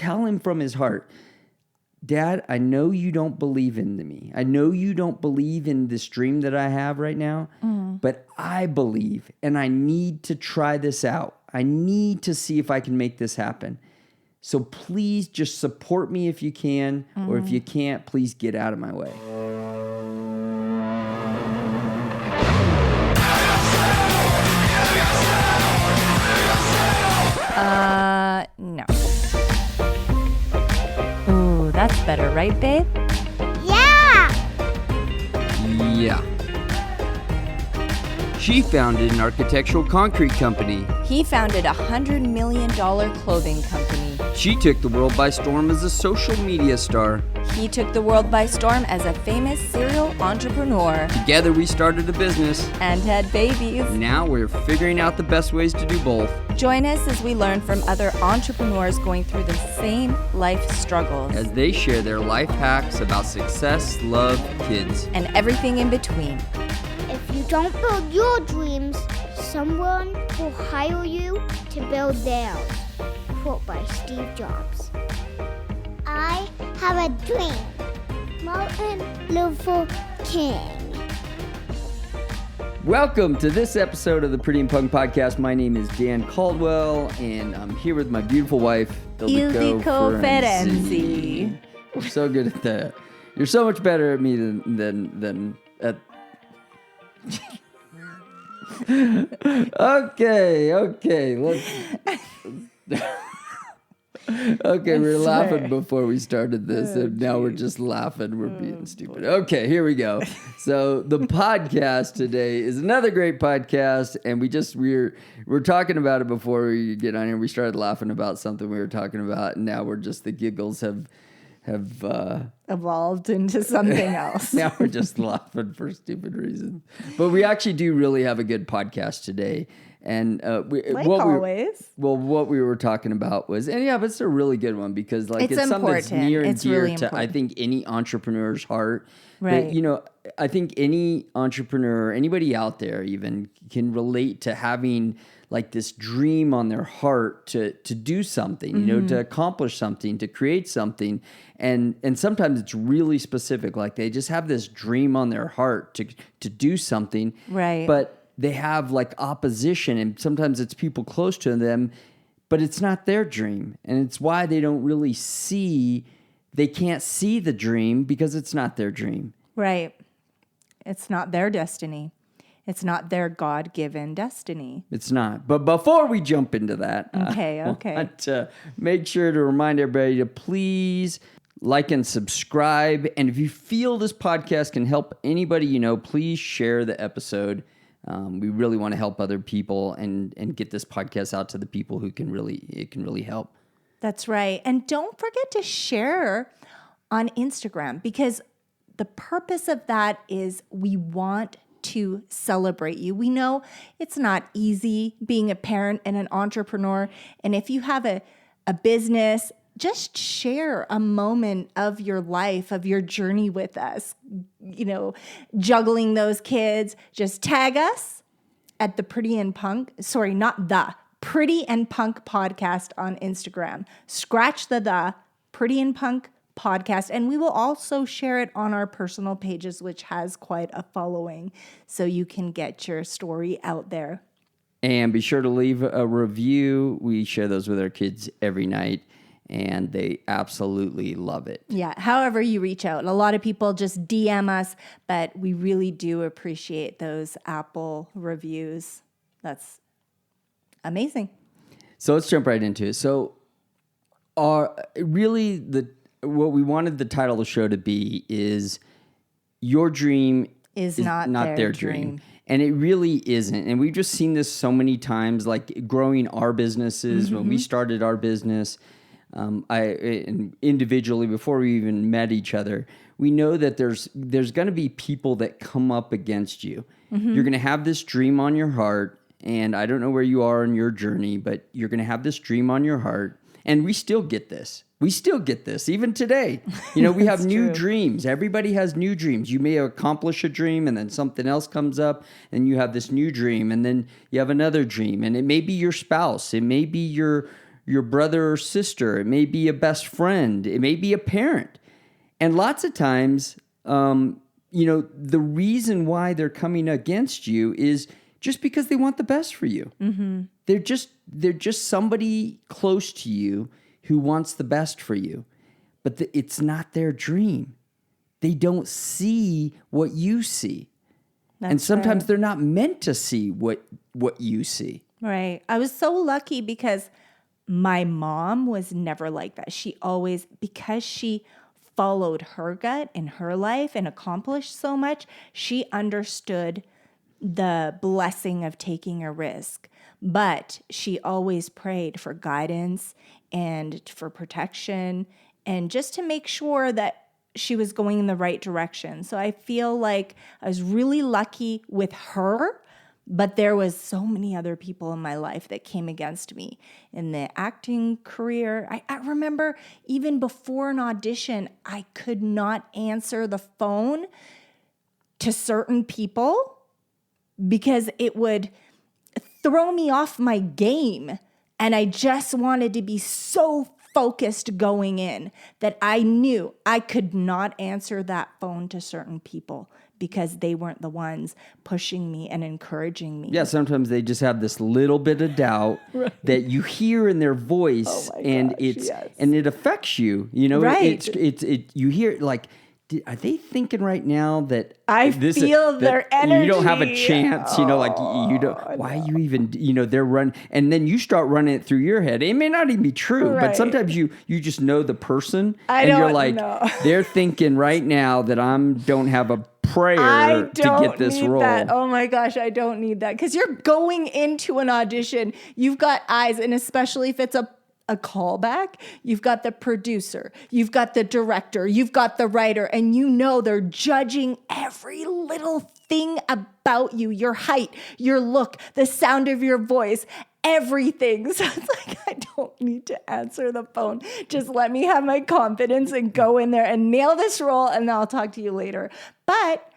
tell him from his heart, Dad, I know you don't believe in me. I know you don't believe in this dream that I have right now, but I believe, and I need to try this out. I need to see if I can make this happen. So please just support me if you can, or if you can't, please get out of my way. No. Ooh, that's better, right, babe? Yeah! Yeah. She founded an architectural concrete company. He founded a $100 million clothing company. She took the world by storm as a social media star. He took the world by storm as a famous serial entrepreneur. Together we started a business. And had babies. Now we're figuring out the best ways to do both. Join us as we learn from other entrepreneurs going through the same life struggles. As they share their life hacks about success, love, kids, and everything in between. If you don't build your dreams, someone will hire you to build theirs. Quote by Steve Jobs. I have a dream. Martin Luther King. Welcome to this episode of the Pretty and Punk Podcast. My name is Dan Caldwell, and I'm here with my beautiful wife, Ildiko Ferenczi. We're so good at that. You're so much better at me than at... Okay, let's... Okay, we were laughing before we started this, and now we're just laughing. We're being stupid. Okay, here we go. So the podcast today is another great podcast, and we're talking about it before we get on here. We started laughing about something we were talking about, and now we're just, the giggles have evolved into something else. Now we're just laughing for stupid reasons. But we actually do really have a good podcast today. And what we were talking about was, and yeah, but it's a really good one because it's something that's near and dear really to, I think, any entrepreneur's heart. Right. That, I think any entrepreneur, anybody out there even, can relate to having like this dream on their heart to do something, to accomplish something, to create something. And sometimes it's really specific. Like they just have this dream on their heart to do something. Right. But they have like opposition, and sometimes it's people close to them, but it's not their dream. And it's why they can't see the dream because it's not their dream. Right. It's not their destiny. It's not their God-given destiny. It's not. But before we jump into that, okay. I want to make sure to remind everybody to please like and subscribe. And if you feel this podcast can help anybody you know, please share the episode. We really want to help other people and get this podcast out to the people who it can really help. That's right. And don't forget to share on Instagram, because the purpose of that is we want to celebrate you. We know it's not easy being a parent and an entrepreneur. And if you have a business, just share a moment of your life, of your journey with us, juggling those kids. Just tag us at the Pretty and Punk, not the Pretty and Punk podcast on Instagram. Scratch the Pretty and Punk podcast. And we will also share it on our personal pages, which has quite a following. So you can get your story out there. And be sure to leave a review. We share those with our kids every night, and they absolutely love it. Yeah, however you reach out. A lot of people just DM us, but we really do appreciate those Apple reviews. That's amazing. So let's jump right into it. So what we wanted the title of the show to be is your dream is not their dream. And it really isn't. And we've just seen this so many times, like growing our businesses. When we started our business, individually, before we even met each other, we know that there's going to be people that come up against you. You're going to have this dream on your heart, and I don't know where you are in your journey, but you're going to have this dream on your heart, and we still get this. We still get this, even today. We have new dreams. Everybody has new dreams. You may accomplish a dream, and then something else comes up, and you have this new dream, and then you have another dream, and it may be your spouse. It may be your your brother or sister. It may be a best friend. It may be a parent. And lots of times, the reason why they're coming against you is just because they want the best for you. Mm-hmm. They're just somebody close to you who wants the best for you, but it's not their dream. They don't see what you see. And sometimes they're not meant to see what you see. Right. I was so lucky because my mom was never like that. Because she followed her gut in her life and accomplished so much, she understood the blessing of taking a risk. But she always prayed for guidance and for protection and just to make sure that she was going in the right direction. So I feel like I was really lucky with her, but there was so many other people in my life that came against me in the acting career. I remember even before an audition, I could not answer the phone to certain people because it would throw me off my game. And I just wanted to be so focused going in that I knew I could not answer that phone to certain people because they weren't the ones pushing me and encouraging me. Yeah, sometimes they just have this little bit of doubt that you hear in their voice, and it affects you. Right. You hear like, are they thinking right now that I feel their energy? You don't have a chance, you don't. Why you even, they're running, and then you start running it through your head. It may not even be true, but sometimes you just know the person, and you're like, they're thinking right now that don't have a prayer to get this role. That. Oh my gosh, I don't need that because you're going into an audition. You've got eyes, and especially if it's a callback, you've got the producer, you've got the director, you've got the writer, and they're judging every little thing about you, your height, your look, the sound of your voice, everything. So it's like, I don't need to answer the phone. Just let me have my confidence and go in there and nail this role, and then I'll talk to you later. But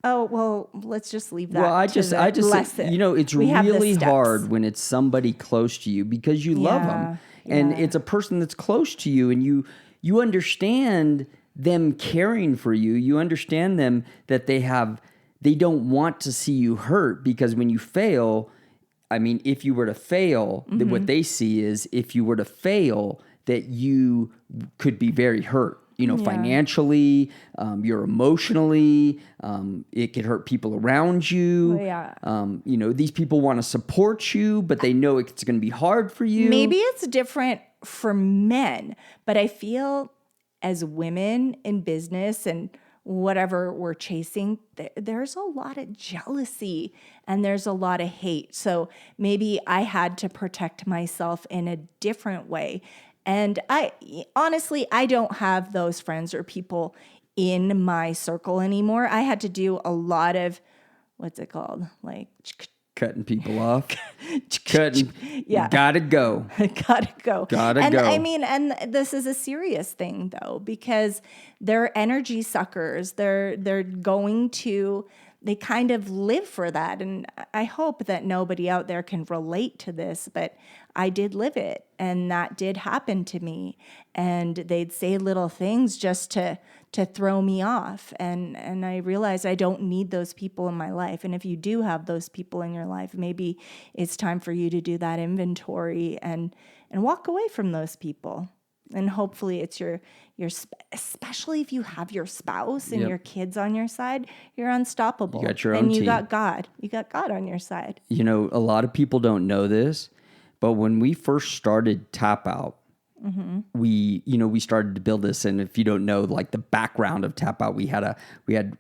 let's just leave that. Well, I just lesson. It's really hard when it's somebody close to you because you love them. And it's a person that's close to you, and you understand them caring for you. You understand them that they don't want to see you hurt, because when you fail, if you were to fail, then what they see is if you were to fail, that you could be very hurt. Financially, you're emotionally, it could hurt people around you. These people want to support you, but they know it's going to be hard for you. Maybe it's different for men, but I feel as women in business and whatever we're chasing, there's a lot of jealousy and there's a lot of hate. So maybe I had to protect myself in a different way. And I don't have those friends or people in my circle anymore. I had to do a lot of, what's it called? Like cutting people off. Gotta go. Gotta go. And this is a serious thing though, because they're energy suckers. They're going to, they kind of live for that. And I hope that nobody out there can relate to this, but I did live it, and that did happen to me. And they'd say little things just to throw me off. And I realized I don't need those people in my life. And if you do have those people in your life, maybe it's time for you to do that inventory and walk away from those people. And hopefully it's your especially if you have your spouse and your kids on your side, you're unstoppable. You got your own team. And you got God. You got God on your side. A lot of people don't know this, but when we first started Tap Out, we started to build this. And if you don't know, like the background of Tap Out, we had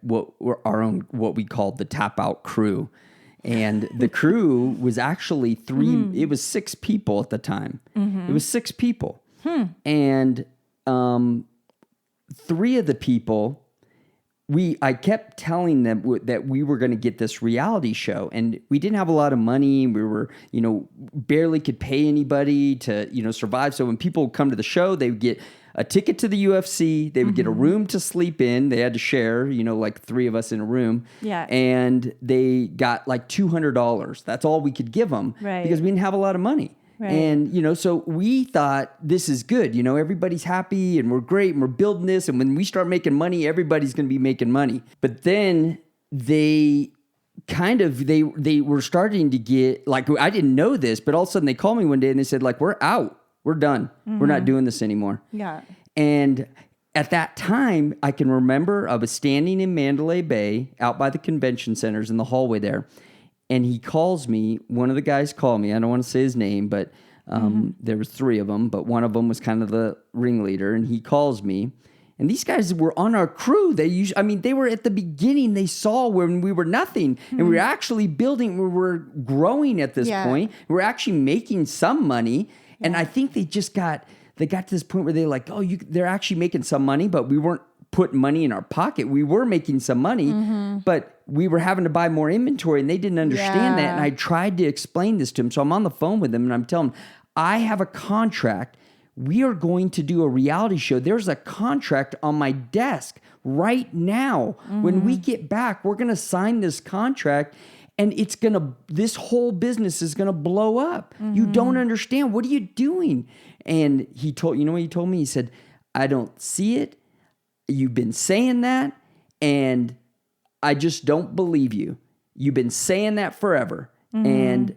what we called the Tap Out crew. And the crew was actually it was 6 people at the time. It was 6 people. And 3 of the people, I kept telling them that we were going to get this reality show, and we didn't have a lot of money. We were, barely could pay anybody to, survive. So when people would come to the show, they would get a ticket to the UFC. They would get a room to sleep in. They had to share, like 3 of us in a room. Yeah. And they got like $200. That's all we could give them, right? Because we didn't have a lot of money. Right. And, so we thought this is good. Everybody's happy and we're great and we're building this. And when we start making money, everybody's going to be making money. But then they were starting to get, like, I didn't know this, but all of a sudden they called me one day and they said, like, we're out. We're done. We're not doing this anymore. Yeah. And at that time, I can remember I was standing in Mandalay Bay out by the convention centers in the hallway there. And he calls me. One of the guys called me. I don't want to say his name, but there was 3 of them. But one of them was kind of the ringleader. And he calls me. And these guys were on our crew. They were at the beginning. They saw when we were nothing. And we were actually building. We were growing at this point. We were actually making some money. Yeah. And I think they got to this point where they're like, they're actually making some money, but we weren't putting money in our pocket. We were making some money, but we were having to buy more inventory, and they didn't understand that. And I tried to explain this to them. So I'm on the phone with them, and I'm telling them, I have a contract. We are going to do a reality show. There's a contract on my desk right now. When we get back, we're going to sign this contract, and this whole business is going to blow up. You don't understand. What are you doing? And he told me? He said, I don't see it. You've been saying that, and I just don't believe you. You've been saying that forever, and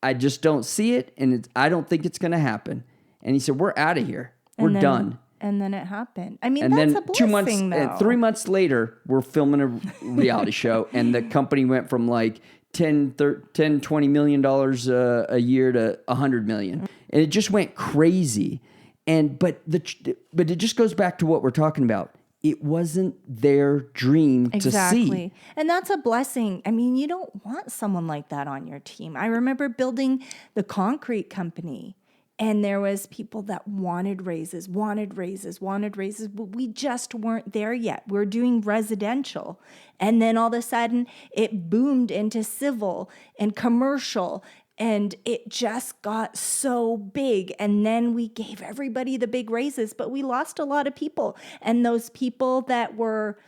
I just don't see it, and I don't think it's going to happen. And he said, we're out of here. We're done. And then it happened. I mean, and that's then a blessing, though. 3 months later, we're filming a reality show, and the company went from like $20 million a year to $100 million. And it just went crazy. But it just goes back to what we're talking about. It wasn't their dream to see. And that's a blessing. I mean, you don't want someone like that on your team. I remember building the concrete company, and there was people that wanted raises, but we just weren't there yet. We're doing residential. And then all of a sudden it boomed into civil and commercial, and it just got so big. And then we gave everybody the big raises, but we lost a lot of people. And those people that were,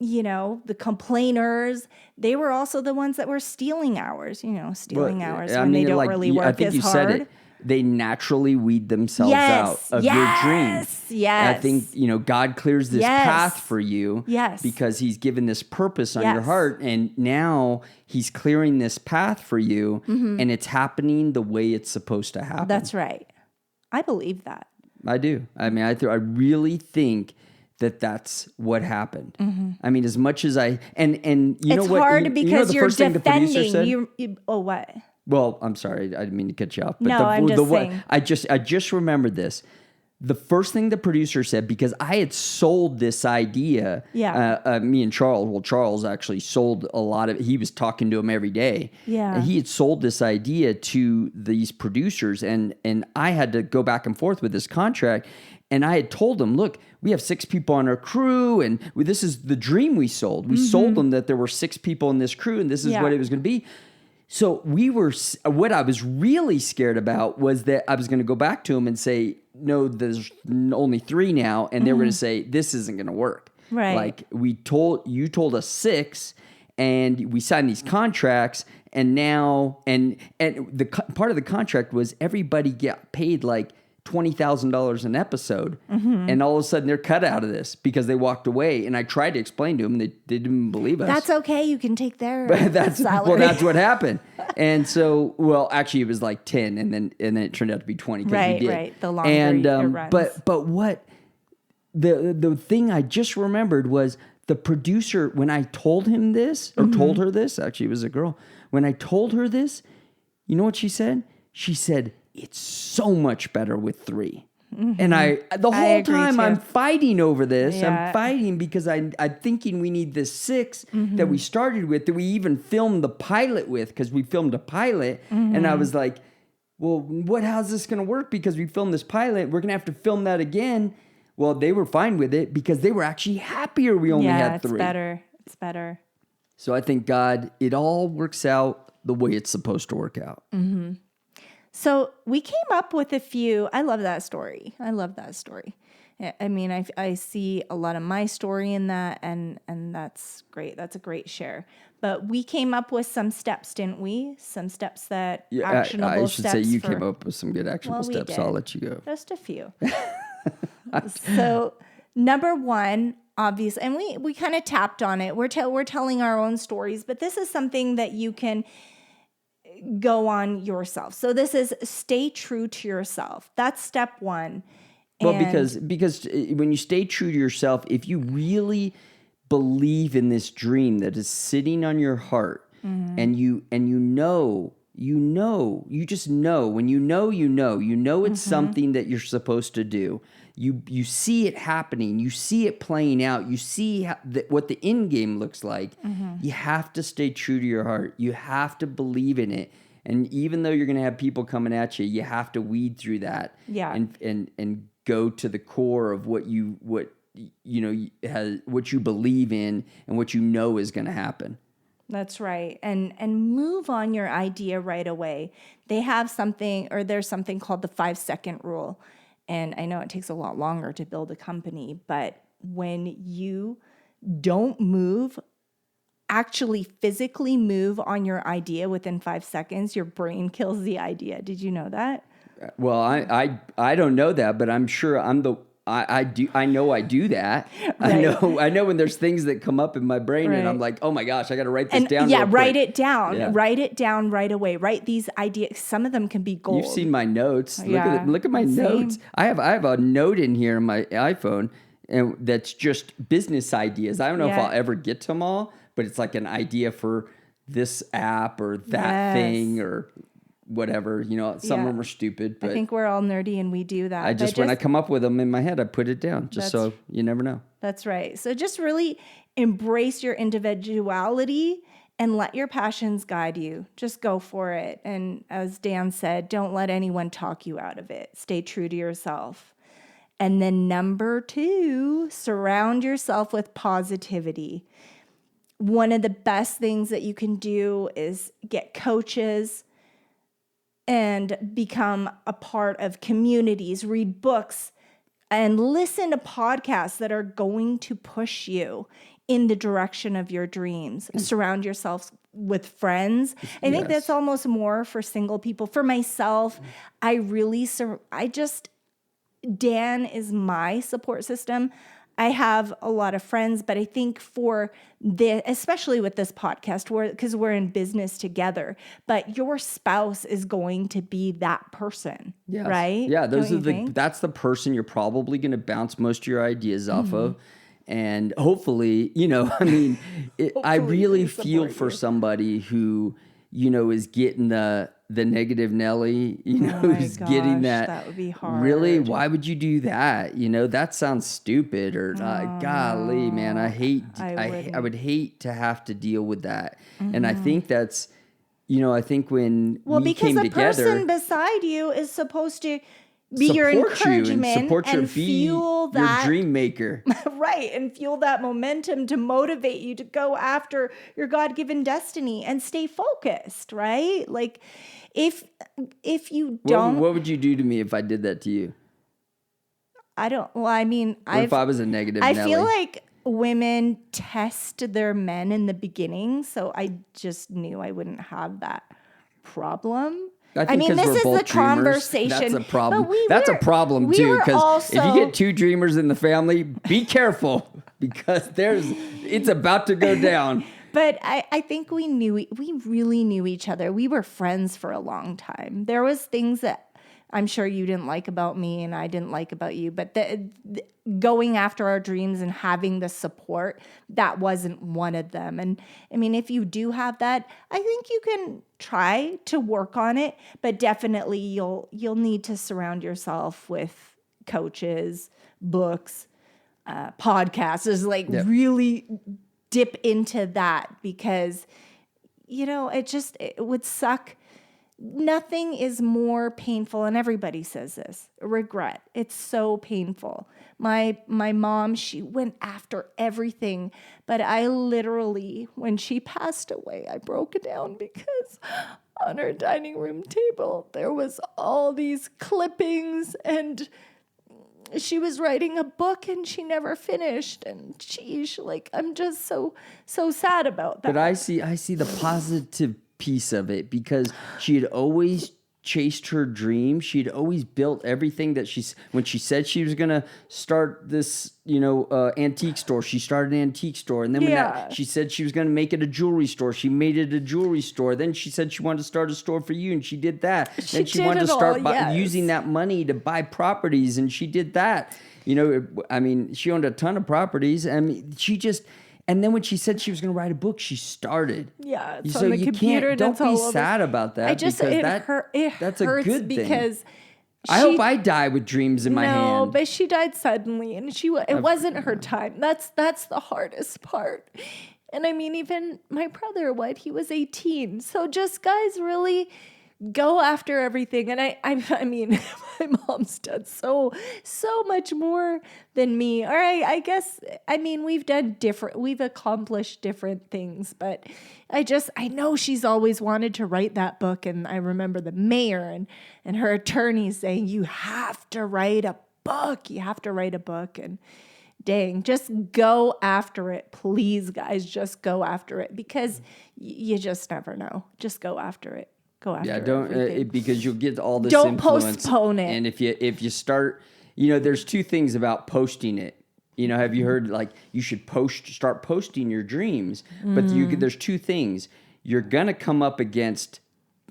the complainers, they were also the ones that were stealing hours, hours when they don't really work as hard. I think you said it. They naturally weed themselves out of your dream. Yes. I think, God clears this path for you because he's given this purpose on your heart. And now he's clearing this path for you, and it's happening the way it's supposed to happen. That's right. I believe that. I do. I mean, I really think that that's what happened. I mean, as much as and you know what? It's hard because you're defending. What? Well, I'm sorry. I didn't mean to cut you off. But I'm just saying. I just remembered this. The first thing the producer said, because I had sold this idea. Yeah. Me and Charles. Well, Charles actually sold a lot of it. He was talking to him every day. Yeah. And he had sold this idea to these producers, and I had to go back and forth with this contract. And I had told them, look, we have 6 people on our crew, and this is the dream we sold. We sold them that there were 6 people in this crew, and this is what it was going to be. So what I was really scared about was that I was going to go back to him and say, no, there's only 3 now. And they were going to say, this isn't going to work. Right. Like you told us 6, and we signed these contracts, and now, and the part of the contract was everybody got paid like $20,000 an episode, and all of a sudden they're cut out of this because they walked away. And I tried to explain to them, they didn't believe us. That's okay. You can take their salary. Well, that's what happened. And so, actually, it was like 10, and then it turned out to be 20. Right. The longer it runs. But what the thing I just remembered was the producer, when I told him this, or told her this, actually it was a girl. When I told her this, you know what she said? She said, it's so much better with 3. And the whole time I'm fighting over this. I'm fighting because I'm thinking we need this 6 that we started with, that we even filmed the pilot with, because we filmed a pilot. And I was like, well, how's this going to work? Because we filmed this pilot, we're going to have to film that again. Well, they were fine with it because they were actually happier we only had 3. It's better. So I think God, it all works out the way it's supposed to work out. So we came up with a few. I love that story. I mean, I see a lot of my story in that, and that's great. That's a great share. But we came up with some steps, didn't we? Some steps that actionable I should steps. say you came up with some good actionable steps. did. I'll let you go. Just a few. So number one, obvious, and we kind of tapped on it. We're telling our own stories, but this is something that you can go on yourself. So this is stay true to yourself. That's step one. Well, because when you stay true to yourself, if you really believe in this dream that is sitting on your heart, and you just know, when you know it's something that you're supposed to do. You see it happening. You see it playing out. You see what the end game looks like. You have to stay true to your heart. You have to believe in it. And even though you're going to have people coming at you, you have to weed through that. Yeah. And go to the core of what you believe in and what you know is going to happen. That's right. And move on your idea right away. There's something called the 5-second rule. And I know it takes a lot longer to build a company, but when you don't actually physically move on your idea within 5 seconds, your brain kills the idea. Did you know that? Well, I don't know that, but I'm sure I know I do that. Right. I know when there's things that come up in my brain and I'm like, oh my gosh, I got to write this down. Yeah, real quick. write it down. Yeah. Write it down right away. Write these ideas. Some of them can be gold. You've seen my notes. Yeah. Look at my notes. I have a note in here on my iPhone, and that's just business ideas. I don't know if I'll ever get to them all, but it's like an idea for this app or that thing or whatever, some of them are stupid, but I think we're all nerdy and we do that. When I come up with them in my head, I put it down so you never know. That's right. So just really embrace your individuality and let your passions guide you. Just go for it. And as Dan said, don't let anyone talk you out of it. Stay true to yourself. And then number 2, surround yourself with positivity. One of the best things that you can do is get coaches and become a part of communities, read books, and listen to podcasts that are going to push you in the direction of your dreams. Surround yourself with friends. I think that's almost more for single people. For myself, Dan is my support system. I have a lot of friends, but I think especially with this podcast, because we're in business together, but your spouse is going to be that person, right? Yeah, that's the person you're probably going to bounce most of your ideas off of. And hopefully, I really feel for somebody who, is getting the negative Nelly, who's getting that would be hard. Really, why would you do that? That sounds stupid or golly, man, I would hate to have to deal with that. And I think that's, I think when we came together, because the person beside you is supposed to be your encouragement and fuel that your dream maker. Right, and fuel that momentum to motivate you to go after your God-given destiny and stay focused, right? Like if you don't, what would you do to me if I did that to you? If I was a negative I Nelly? feel like women test their men in the beginning, so I just knew I wouldn't have that problem. I mean, this is the dreamers. conversation. That's a problem. That's a problem too, because if you get 2 dreamers in the family, be careful because it's about to go down. But I think we really knew each other. We were friends for a long time. There was things that I'm sure you didn't like about me and I didn't like about you, but going after our dreams and having the support, that wasn't one of them. And I mean, if you do have that, I think you can try to work on it, but definitely you'll need to surround yourself with coaches, books, podcasts. Really dip into that because, it would suck nothing is more painful, and everybody says this, regret. It's so painful. My mom, she went after everything, but I literally, when she passed away, I broke down because on her dining room table, there was all these clippings, and she was writing a book and she never finished. And sheesh, like, I'm just so sad about that. But I see the positive piece of it, because she had always chased her dream. She had always built everything that when she said she was going to start this, antique store, she started an antique store. And then when she said she was going to make it a jewelry store, she made it a jewelry store. Then she said she wanted to start a store for you, and she did that. Then she wanted to start using that money to buy properties, and she did that. She owned a ton of properties. And then when she said she was going to write a book, she started. Yeah, it's on the computer. Don't be sad about that. That's a good thing. Because I hope I die with dreams in my hand. No, but she died suddenly, and it wasn't her time. That's the hardest part. And I mean, even my brother, he was 18. So just, guys, really go after everything. And I mean, my mom's done so much more than me. All right, I guess, we've accomplished different things, but I know she's always wanted to write that book. And I remember the mayor and her attorney saying, you have to write a book. You have to write a book. And dang, just go after it. Please, guys, just go after it, because you just never know. Just go after it. Go after because you'll get all this Don't influence. Postpone it. And if you start, there's two things about posting it. Have you heard, like, you should start posting your dreams, but there's two things. You're going to come up against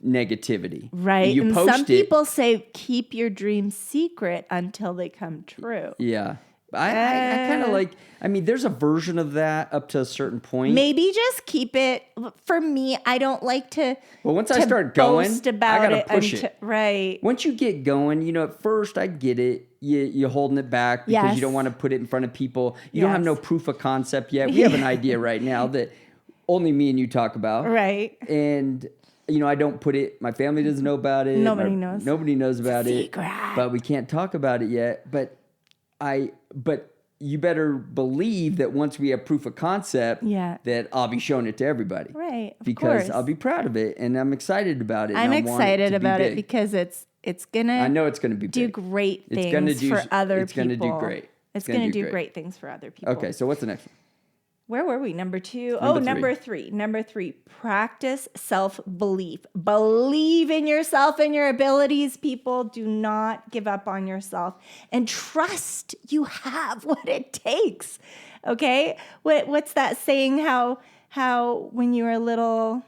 negativity. Right. And some people say keep your dreams secret until they come true. Yeah. I kind of like, there's a version of that up to a certain point. Maybe just keep it. For me, I don't like to. Well, once I start going, I gotta push it. Right. Once you get going, at first I get it. You're holding it back because you don't want to put it in front of people. You don't have no proof of concept yet. We have an idea right now that only me and you talk about. Right. And I don't put it. My family doesn't know about it. Nobody knows. Nobody knows about it. Secret. But we can't talk about it yet. But you better believe that once we have proof of concept, that I'll be showing it to everybody. Right. Because I'll be proud of it, and I'm excited about it. I'm excited about it because it's gonna. I know it's gonna be do big. Great things for other people. It's gonna do great. It's gonna do great things for other people. Okay, so what's the next one? Where were we? Number 2? Number three. Number 3. Practice self-belief. Believe in yourself and your abilities, people. Do not give up on yourself. And trust you have what it takes. Okay? What's that saying? How when you were little...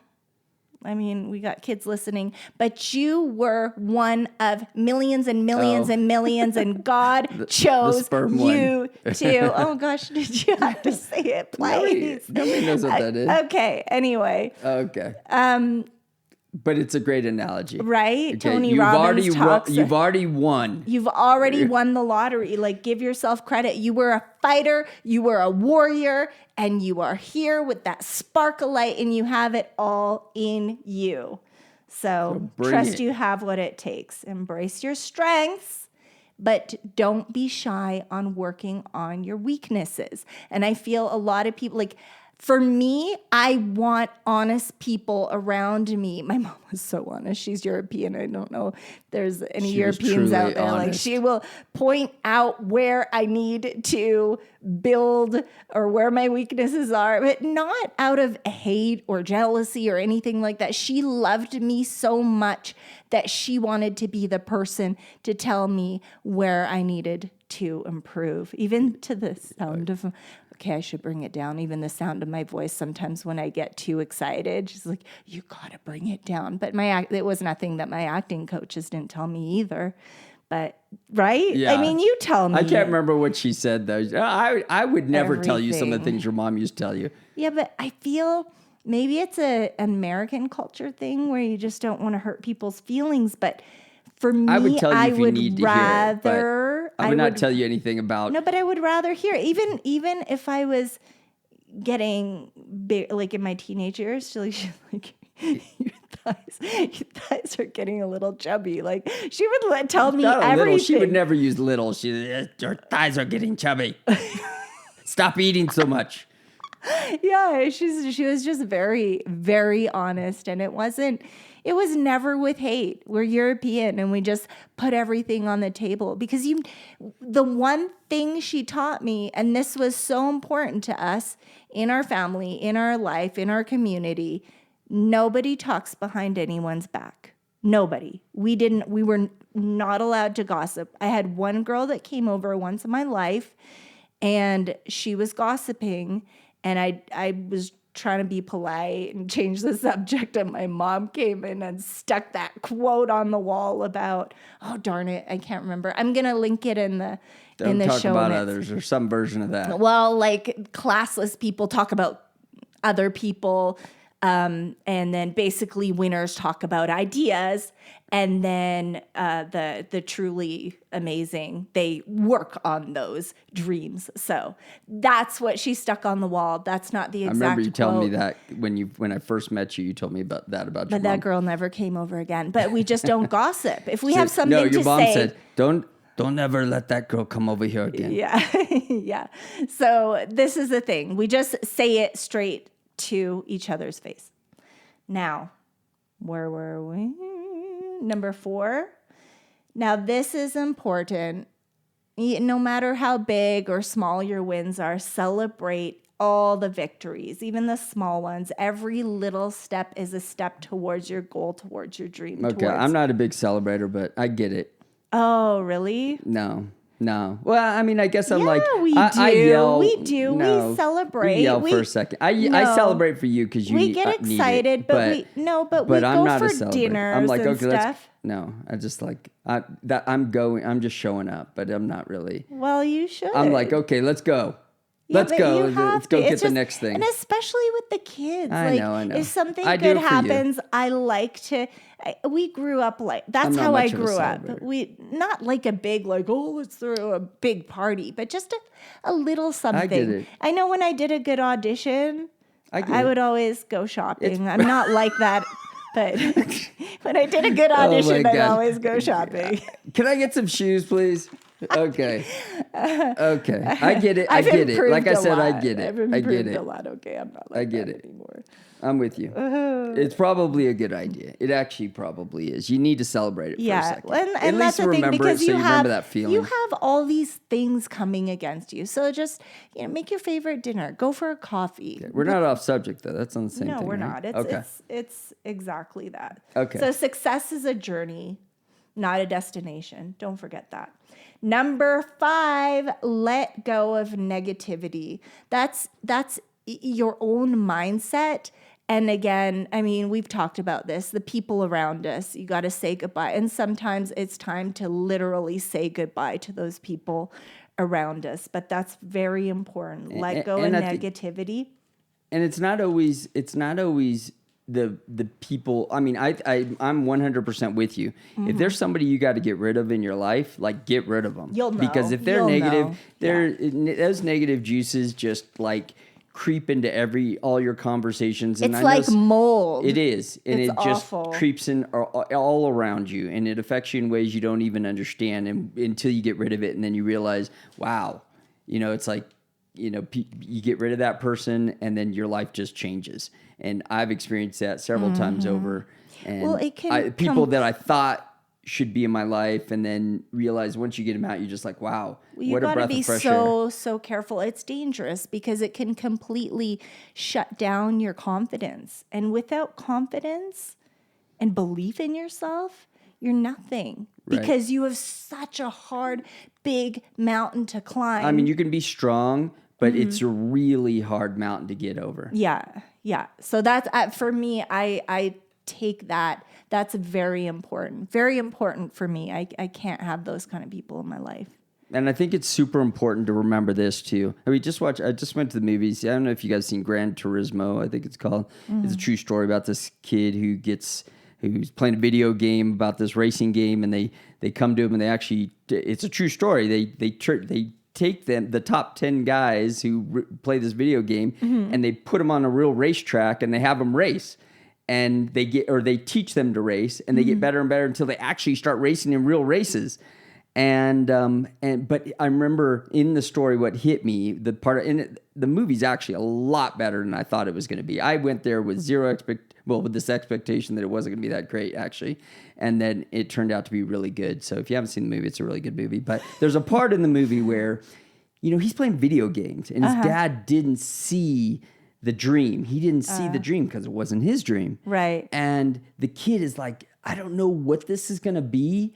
we got kids listening, but you were one of millions and millions and millions, and God chose you to. Oh gosh, did you have to say it, please? Nobody knows what that is. Okay, anyway. Okay. But it's a great analogy. Right? Okay. Tony Robbins talks. You've already won. You've already won the lottery. Like, give yourself credit. You were a fighter. You were a warrior. And you are here with that spark of light. And you have it all in you. So trust you have what it takes. Embrace your strengths. But don't be shy on working on your weaknesses. And I feel a lot of people, like... For me, I want honest people around me. My mom was so honest. She's European. I don't know if there's any Europeans out there. Honest. Like, she will point out where I need to build or where my weaknesses are, but not out of hate or jealousy or anything like that. She loved me so much that she wanted to be the person to tell me where I needed to improve, even to the sound of... Okay, I should bring it down. Even the sound of my voice sometimes when I get too excited, she's like, you got to bring it down. But it was nothing that my acting coaches didn't tell me either. But, right? Yeah. You tell me. I can't remember what she said, though. I would never tell you some of the things your mom used to tell you. Yeah, but I feel maybe it's an American culture thing where you just don't want to hurt people's feelings. But for me, I would tell you if you need to hear it, but I would not tell you anything about... No, but I would rather hear it. Even if I was getting big, like in my teenage years, she's like, you're thighs are getting a little chubby. Like she would tell me Not a everything. little. She would never use little. Her thighs are getting chubby. Stop eating so much. Yeah, she was just very, very honest, and it was never with hate. We're European and we just put everything on the table because the one thing she taught me, and this was so important to us in our family, in our life, in our community, nobody talks behind anyone's back. Nobody. We were not allowed to gossip. I had one girl that came over once in my life and she was gossiping, and I was trying to be polite and change the subject, and my mom came in and stuck that quote on the wall about, oh darn it, I can't remember. I'm gonna link it in the show notes. Don't talk about others or some version of that. Well, like classless people talk about other people, and then basically winners talk about ideas, and then the truly amazing, they work on those dreams. So that's what she stuck on the wall. That's not the exact quote. I remember you telling me that when I first met you told me about your mom. But that girl never came over again. But we just don't gossip. If we have something no, to your mom say, said, don't ever let that girl come over here again. Yeah, yeah. So this is the thing. We just say it straight to each other's face. Now, where were we? Number 4. Now, this is important. No matter how big or small your wins are, celebrate all the victories, even the small ones. Every little step is a step towards your goal, towards your dream. Okay, I'm not a big celebrator, but I get it. Oh, really? No. Well, I mean, I guess I'm Yeah, like, we do. I yell. We do. No, we celebrate. We yell for a second. I celebrate for you because you we get excited, need it, but we I'm go not for a celebrator. dinners I'm like, and okay, stuff. I just like I'm just showing up, but I'm not really. Well, you should. I'm like, okay, let's go. Yeah, Let's but go. you have Let's go to. get the next thing. And especially with the kids. I know. If something I do good it for you. happens, I like to. We grew up like that's I'm not how I much of a grew up. celebrator. We not like a big let's throw a big party, but just a little something. I get it. I know when I did a good audition, I would always go shopping. I'm not like that. But when I did a good audition, I'd always go shopping. Can I get some shoes, please? Okay. I get it. I've improved Like I said, lot. I get it. I've improved I get it. a lot. Okay, I'm not like I get that it. anymore. I'm with you. It's probably a good idea. It actually probably is. You need to celebrate it for a second. And At that's least the thing, remember because it so you you have remember that feeling. you have all these things coming against you. So just make your favorite dinner. Go for a coffee. Okay. We're not off subject though. That's on the same thing. No, we're right? not. It's exactly that. Okay. So success is a journey, not a destination. Don't forget that. Number 5, let go of negativity. That's your own mindset. And again, I mean, we've talked about this, the people around us, you got to say goodbye. And sometimes it's time to literally say goodbye to those people around us. But that's very important. Let go of negativity. And it's not always the people. I mean, I'm 100% with you. Mm-hmm. If there's somebody you got to get rid of in your life, like get rid of them. You'll know. Because if they're negative, those negative juices just like creep into all your conversations. And it's like mold. It is. And it's it just awful. creeps in all around you. And it affects you in ways you don't even understand until you get rid of it. And then you realize, wow, it's like, you get rid of that person and then your life just changes. And I've experienced that several times over. And it can people that I thought should be in my life and then realize once you get them out, you're just like, wow, what a breath of fresh air. You got to be so careful. It's dangerous because it can completely shut down your confidence. And without confidence and belief in yourself, you're nothing. Right. Because you have such a hard, big mountain to climb. I mean, you can be strong, but it's a really hard mountain to get over. Yeah. So that's, for me, I take that. That's very important. Very important for me. I can't have those kind of people in my life. And I think it's super important to remember this too. I just went to the movies. I don't know if you guys seen Gran Turismo, I think it's called. Mm-hmm. It's a true story about this kid who's playing a video game about this racing game, and they come to him and it's a true story. They take the top 10 guys who play this video game, mm-hmm. and they put them on a real racetrack and they have them race. and they teach them to race, and they get better and better until they actually start racing in real races. But I remember in the story, what hit me, the movie's actually a lot better than I thought it was going to be. I went there with with this expectation that it wasn't going to be that great, actually. And then it turned out to be really good. So if you haven't seen the movie, it's a really good movie. But there's a part in the movie where, he's playing video games, and his dad didn't see the dream. He didn't see the dream because it wasn't his dream. Right. And the kid is like, I don't know what this is going to be,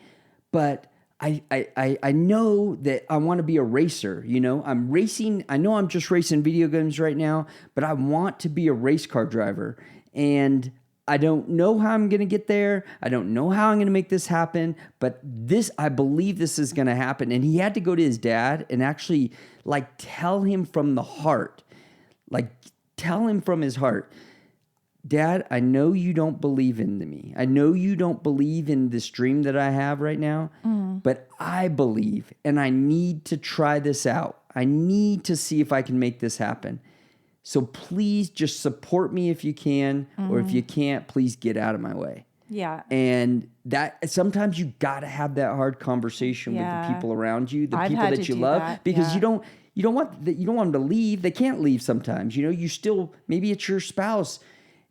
but I know that I want to be a racer. I'm racing. I know I'm just racing video games right now, but I want to be a race car driver. And I don't know how I'm going to get there. I don't know how I'm going to make this happen, but I believe this is going to happen. And he had to go to his dad and actually tell him from the heart, tell him from his heart, Dad, I know you don't believe in me. I know you don't believe in this dream that I have right now, but I believe, and I need to try this out. I need to see if I can make this happen. So please just support me if you can, or if you can't, please get out of my way. Yeah. And that sometimes you got to have that hard conversation with the people around you, the people that you love, because you don't want them to leave. They can't leave sometimes. You still, maybe it's your spouse.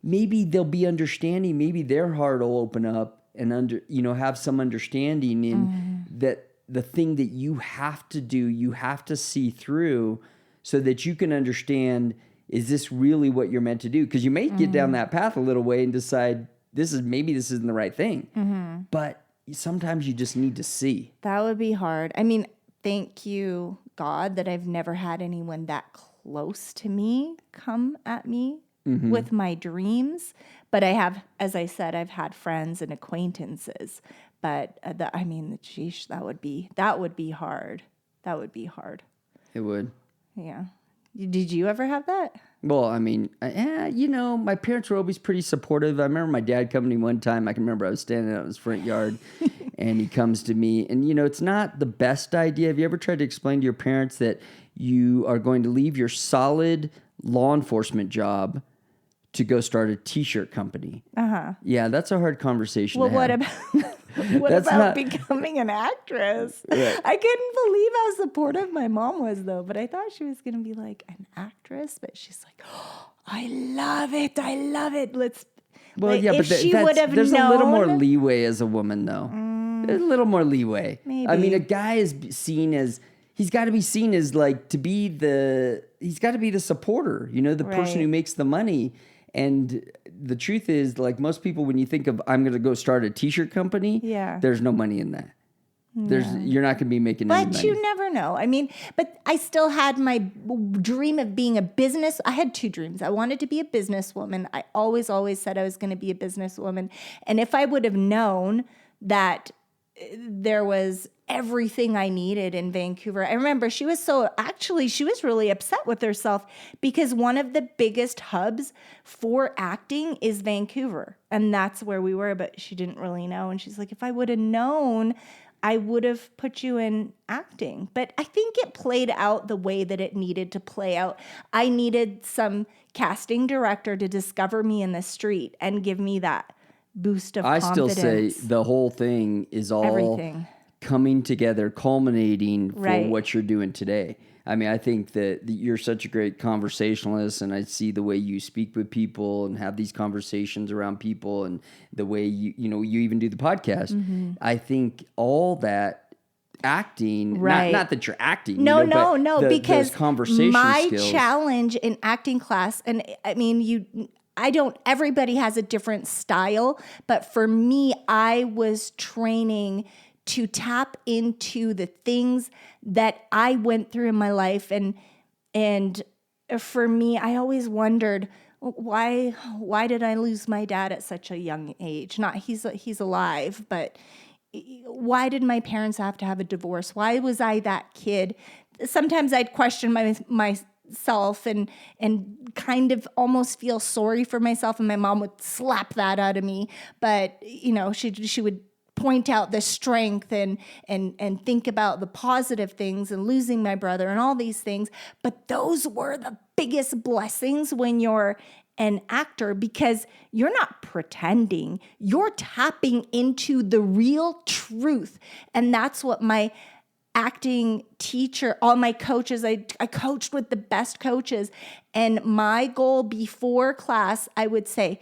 Maybe they'll be understanding. Maybe their heart will open up and have some understanding in that the thing that you have to do, you have to see through so that you can understand, is this really what you're meant to do? Because you may get down that path a little way and decide this isn't the right thing. But sometimes you just need to see. That would be hard. I mean, thank you, God, that I've never had anyone that close to me come at me with my dreams. But I have, as I said, I've had friends and acquaintances. But sheesh, that would be hard. That would be hard. It would. Yeah. Did you ever have that? Well, I mean, my parents were always pretty supportive. I remember my dad coming to me one time. I can remember I was standing out in his front yard, and he comes to me. And, it's not the best idea. Have you ever tried to explain to your parents that you are going to leave your solid law enforcement job to go start a T-shirt company? Yeah, that's a hard conversation to have. What about becoming an actress? Right. I couldn't believe how supportive my mom was, though. But I thought she was going to be like an actress. But she's like, oh, I love it. Let's. Well, yeah, but there's a little more leeway as a woman, though. There's a little more leeway. Maybe. I mean, a guy is seen as. He's got to be seen as he's got to be the supporter, the person who makes the money. And the truth is, most people, when you think of, I'm going to go start a T-shirt company, there's no money in that. You're not going to be making any money. But you never know. I mean, but I still had my dream of being I had two dreams. I wanted to be a businesswoman. I always said I was going to be a businesswoman. And if I would have known that there was everything I needed in Vancouver. I remember she was really upset with herself because one of the biggest hubs for acting is Vancouver. And that's where we were, but she didn't really know. And she's like, if I would have known, I would have put you in acting. But I think it played out the way that it needed to play out. I needed some casting director to discover me in the street and give me that boost of confidence. I still say the whole thing is all everything coming together, culminating for what you're doing today. I mean, I think that you're such a great conversationalist, and I see the way you speak with people and have these conversations around people, and the way you even do the podcast. I think all that acting, not that you're acting. No, because conversation my skills. Challenge in acting class, and I mean, everybody has a different style, but for me, I was training to tap into the things that I went through in my life. And for me, I always wondered, why did I lose my dad at such a young age? Not he's alive, but why did my parents have to have a divorce? Why was I that kid? Sometimes I'd question myself and kind of almost feel sorry for myself, and my mom would slap that out of me. But she would point out the strength and think about the positive things and losing my brother and all these things. But those were the biggest blessings when you're an actor because you're not pretending. You're tapping into the real truth. And that's what my acting teacher, all my coaches, I coached with the best coaches. And my goal before class, I would say,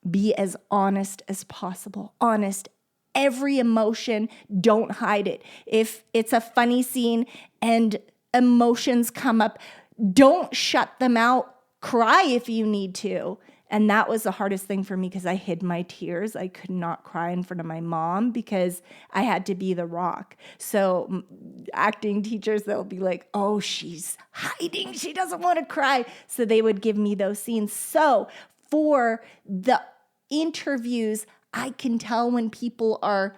be as honest as possible. Honest. Every emotion, don't hide it. If it's a funny scene and emotions come up, don't shut them out. Cry if you need to. And that was the hardest thing for me because I hid my tears. I could not cry in front of my mom because I had to be the rock. So acting teachers, they'll be like, oh, she's hiding. She doesn't want to cry. So they would give me those scenes. So for the interviews, I can tell when people are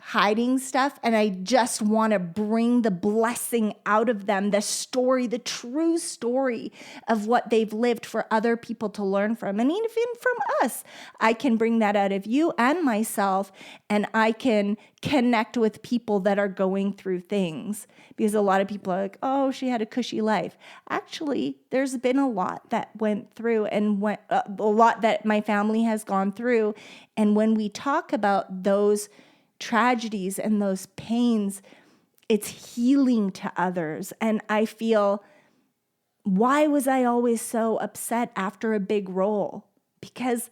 hiding stuff, and I just want to bring the blessing out of them, the story, the true story of what they've lived for other people to learn from. And even from us, I can bring that out of you and myself, and I can connect with people that are going through things. Because a lot of people are like, oh, she had a cushy life. Actually, there's been a lot that went through and a lot that my family has gone through. And when we talk about those tragedies and those pains, it's healing to others. And I feel, why was I always so upset after a big role? Because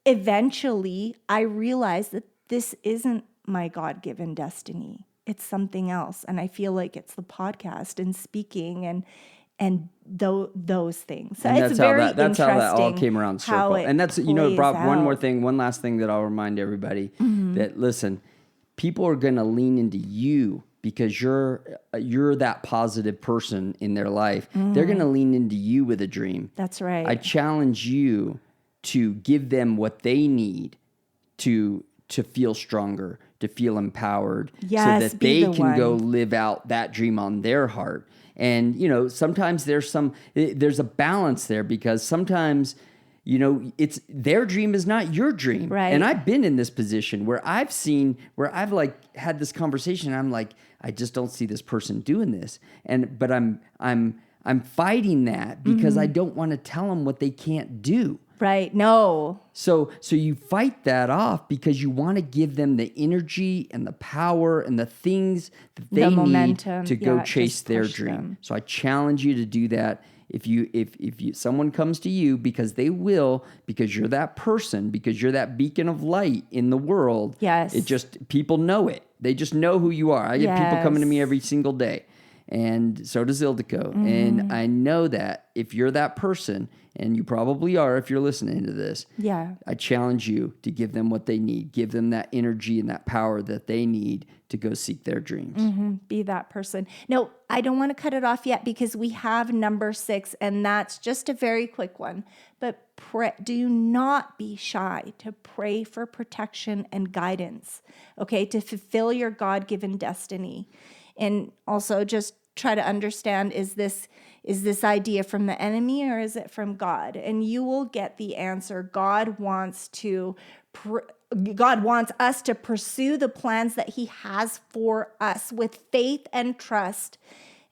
eventually I realized that this isn't my God-given destiny. It's something else. And I feel like it's the podcast and speaking and those things. So and it's very that's how that all interesting came around circle. And that's, Bob, one last thing that I'll remind everybody that, listen, people are going to lean into you because you're that positive person in their life. They're going to lean into you with a dream. That's right. I challenge you to give them what they need to feel stronger, to feel empowered, so that they can go live out that dream on their heart. And, sometimes there's a balance there because sometimes, it's their dream is not your dream. Right. And I've been in this position where I've like had this conversation and I'm like, I just don't see this person doing this. But I'm fighting that because I don't want to tell them what they can't do. Right. No. So you fight that off because you want to give them the energy and the power and the things that they need to go chase their dream. Them. So I challenge you to do that. If someone comes to you, because they will, because you're that person, because you're that beacon of light in the world. Yes. People know it. They just know who you are. I get people coming to me every single day. And so does Ildiko. And I know that if you're that person, and you probably are if you're listening to this, I challenge you to give them what they need. Give them that energy and that power that they need to go seek their dreams. Be that person. No, I don't want to cut it off yet because we have number 6, and that's just a very quick one. But do not be shy to pray for protection and guidance, okay, to fulfill your God-given destiny. And also just try to understand, is this idea from the enemy or is it from God? And you will get the answer. God wants us to pursue the plans that he has for us with faith and trust.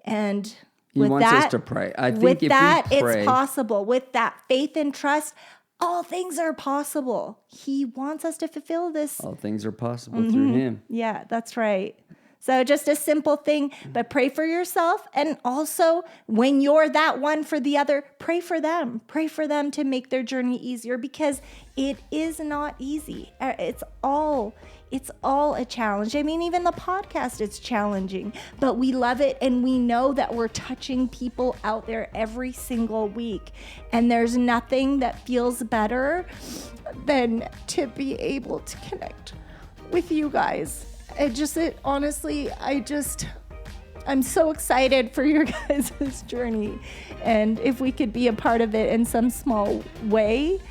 And he wants us to pray. I think with if that, we pray, it's possible. With that faith and trust, all things are possible. He wants us to fulfill this. All things are possible through him. Yeah, that's right. So just a simple thing, but pray for yourself. And also when you're that one for the other, pray for them. Pray for them to make their journey easier because it is not easy. It's all a challenge. I mean, even the podcast, it's challenging, but we love it. And we know that we're touching people out there every single week. And there's nothing that feels better than to be able to connect with you guys. I'm so excited for your guys' journey. And if we could be a part of it in some small way,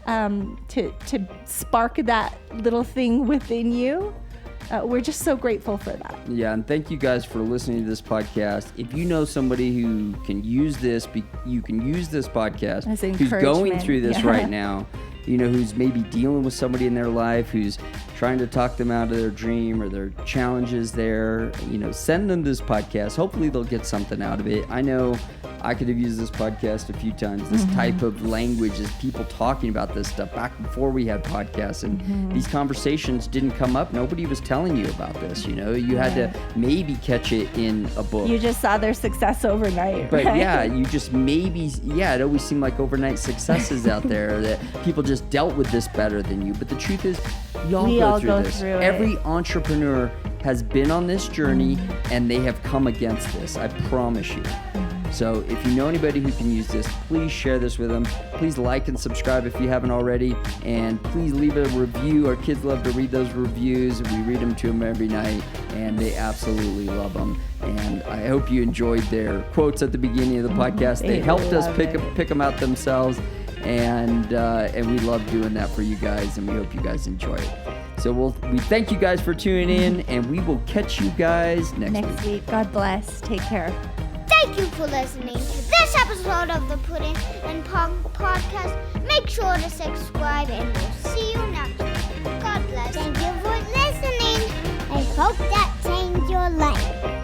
to spark that little thing within you, we're just so grateful for that. Yeah, and thank you guys for listening to this podcast. If you know somebody who can use this, you can use this podcast, who's going through this right now, who's maybe dealing with somebody in their life who's trying to talk them out of their dream or their challenges there, send them this podcast. Hopefully they'll get something out of it. I know I could have used this podcast a few times. This type of language is people talking about this stuff back before we had podcasts, and these conversations didn't come up. Nobody was telling you about this. You had to maybe catch it in a book. You just saw their success overnight. But right? yeah, you just it always seemed like overnight successes out there that people just dealt with this better than you. But the truth is, we all go through this. Every entrepreneur has been on this journey and they have come against this. I promise you. So if you know anybody who can use this, please share this with them. Please like and subscribe if you haven't already. And please leave a review. Our kids love to read those reviews. We read them to them every night, and they absolutely love them. And I hope you enjoyed their quotes at the beginning of the podcast. They helped us pick them out themselves. And we love doing that for you guys, and we hope you guys enjoy it. So we thank you guys for tuning in, and we will catch you guys next week. God bless. Take care. Thank you for listening to this episode of the Pudding and Pong podcast. Make sure to subscribe, and we'll see you next week. God bless. Thank you for listening. I hope that changed your life.